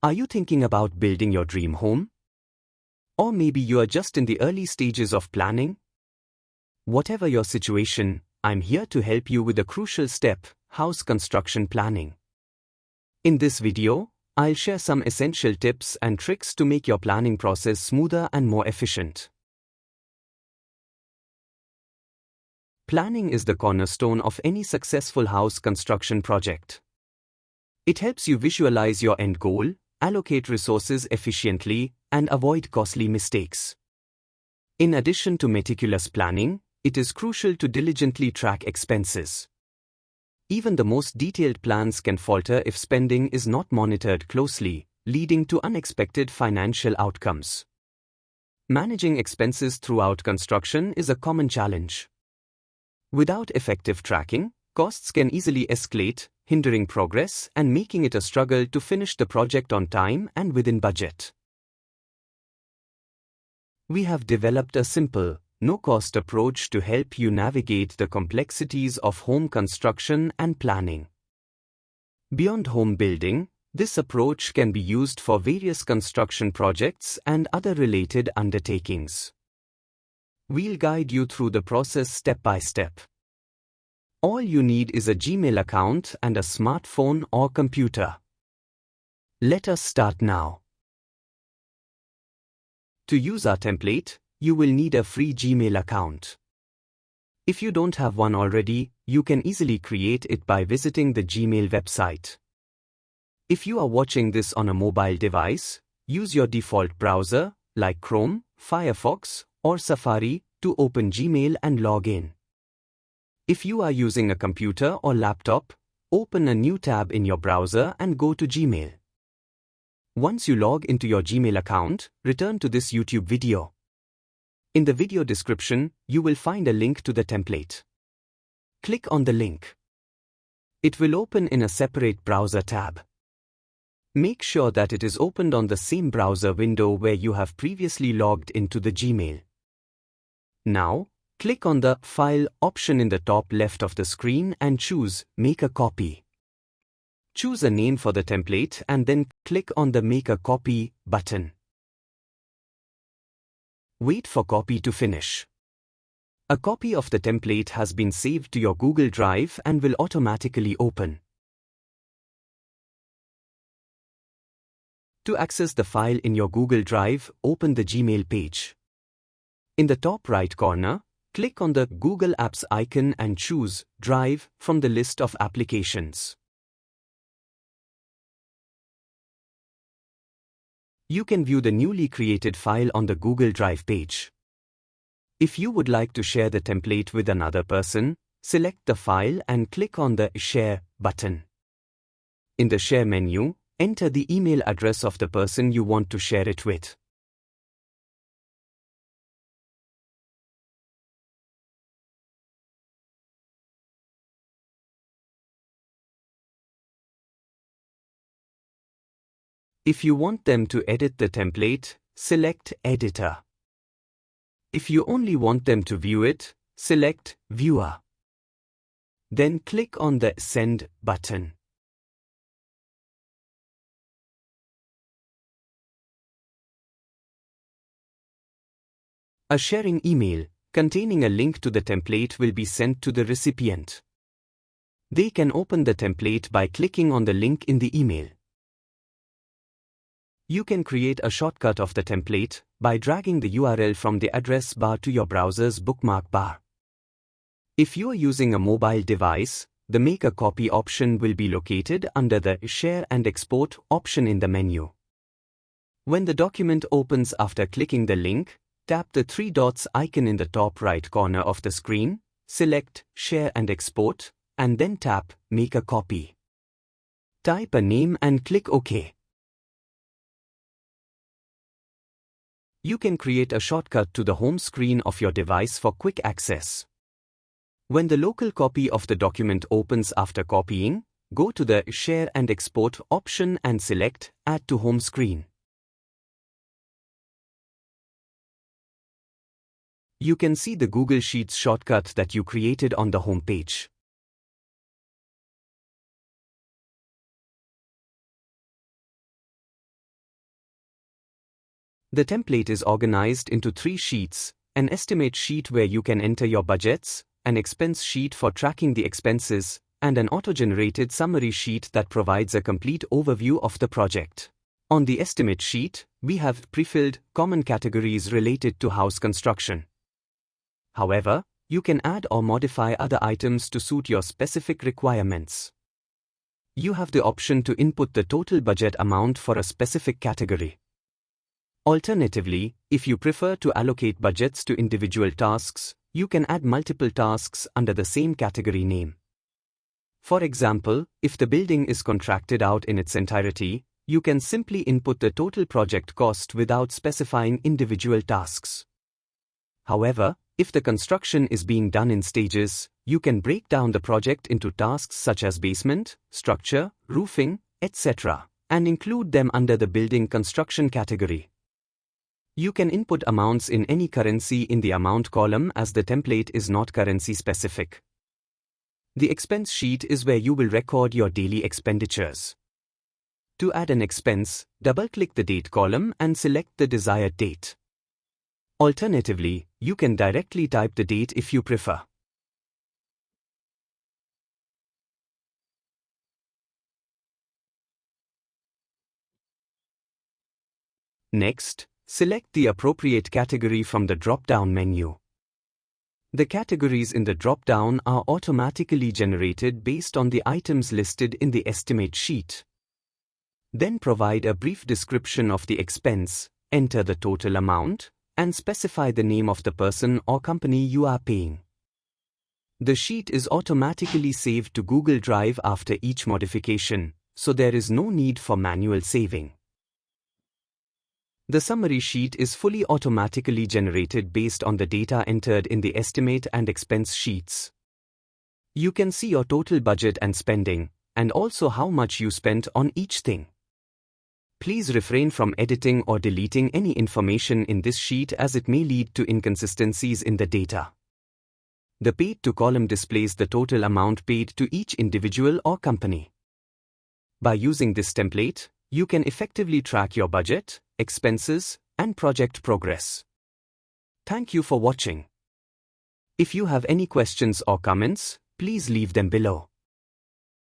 Are you thinking about building your dream home? Or maybe you are just in the early stages of planning? Whatever your situation, I'm here to help you with the crucial step, house construction planning. In this video, I'll share some essential tips and tricks to make your planning process smoother and more efficient. Planning is the cornerstone of any successful house construction project. It helps you visualize your end goal, allocate resources efficiently, and avoid costly mistakes. In addition to meticulous planning, it is crucial to diligently track expenses. Even the most detailed plans can falter if spending is not monitored closely, leading to unexpected financial outcomes. Managing expenses throughout construction is a common challenge. Without effective tracking, costs can easily escalate, hindering progress and making it a struggle to finish the project on time and within budget. We have developed a simple, no-cost approach to help you navigate the complexities of home construction and planning. Beyond home building, this approach can be used for various construction projects and other related undertakings. We'll guide you through the process step by step. All you need is a Gmail account and a smartphone or computer. Let us start now. To use our template, you will need a free Gmail account. If you don't have one already, you can easily create it by visiting the Gmail website. If you are watching this on a mobile device, use your default browser, like Chrome, Firefox, or Safari, to open Gmail and log in. If you are using a computer or laptop, open a new tab in your browser and go to Gmail. Once you log into your Gmail account, return to this YouTube video. In the video description, you will find a link to the template. Click on the link. It will open in a separate browser tab. Make sure that it is opened on the same browser window where you have previously logged into the Gmail. Now, click on the File option in the top left of the screen and choose Make a Copy. Choose a name for the template and then click on the Make a Copy button. Wait for copy to finish. A copy of the template has been saved to your Google Drive and will automatically open. To access the file in your Google Drive, open the Gmail page. In the top right corner, click on the Google Apps icon and choose Drive from the list of applications. You can view the newly created file on the Google Drive page. If you would like to share the template with another person, select the file and click on the Share button. In the Share menu, enter the email address of the person you want to share it with. If you want them to edit the template, select Editor. If you only want them to view it, select Viewer. Then click on the Send button. A sharing email containing a link to the template will be sent to the recipient. They can open the template by clicking on the link in the email. You can create a shortcut of the template by dragging the URL from the address bar to your browser's bookmark bar. If you are using a mobile device, the Make a Copy option will be located under the Share and Export option in the menu. When the document opens after clicking the link, tap the three dots icon in the top right corner of the screen, select Share and Export, and then tap Make a Copy. Type a name and click OK. You can create a shortcut to the home screen of your device for quick access. When the local copy of the document opens after copying, go to the Share and Export option and select Add to Home Screen. You can see the Google Sheets shortcut that you created on the home page. The template is organized into 3 sheets: an estimate sheet where you can enter your budgets, an expense sheet for tracking the expenses, and an auto-generated summary sheet that provides a complete overview of the project. On the estimate sheet, we have pre-filled, common categories related to house construction. However, you can add or modify other items to suit your specific requirements. You have the option to input the total budget amount for a specific category. Alternatively, if you prefer to allocate budgets to individual tasks, you can add multiple tasks under the same category name. For example, if the building is contracted out in its entirety, you can simply input the total project cost without specifying individual tasks. However, if the construction is being done in stages, you can break down the project into tasks such as basement, structure, roofing, etc., and include them under the building construction category. You can input amounts in any currency in the amount column as the template is not currency specific. The expense sheet is where you will record your daily expenditures. To add an expense, double-click the date column and select the desired date. Alternatively, you can directly type the date if you prefer. Next, select the appropriate category from the drop-down menu. The categories in the drop-down are automatically generated based on the items listed in the estimate sheet. Then provide a brief description of the expense, enter the total amount, and specify the name of the person or company you are paying. The sheet is automatically saved to Google Drive after each modification, so there is no need for manual saving. The summary sheet is fully automatically generated based on the data entered in the estimate and expense sheets. You can see your total budget and spending, and also how much you spent on each thing. Please refrain from editing or deleting any information in this sheet as it may lead to inconsistencies in the data. The paid to column displays the total amount paid to each individual or company. By using this template, you can effectively track your budget, expenses, and project progress. Thank you for watching. If you have any questions or comments, please leave them below.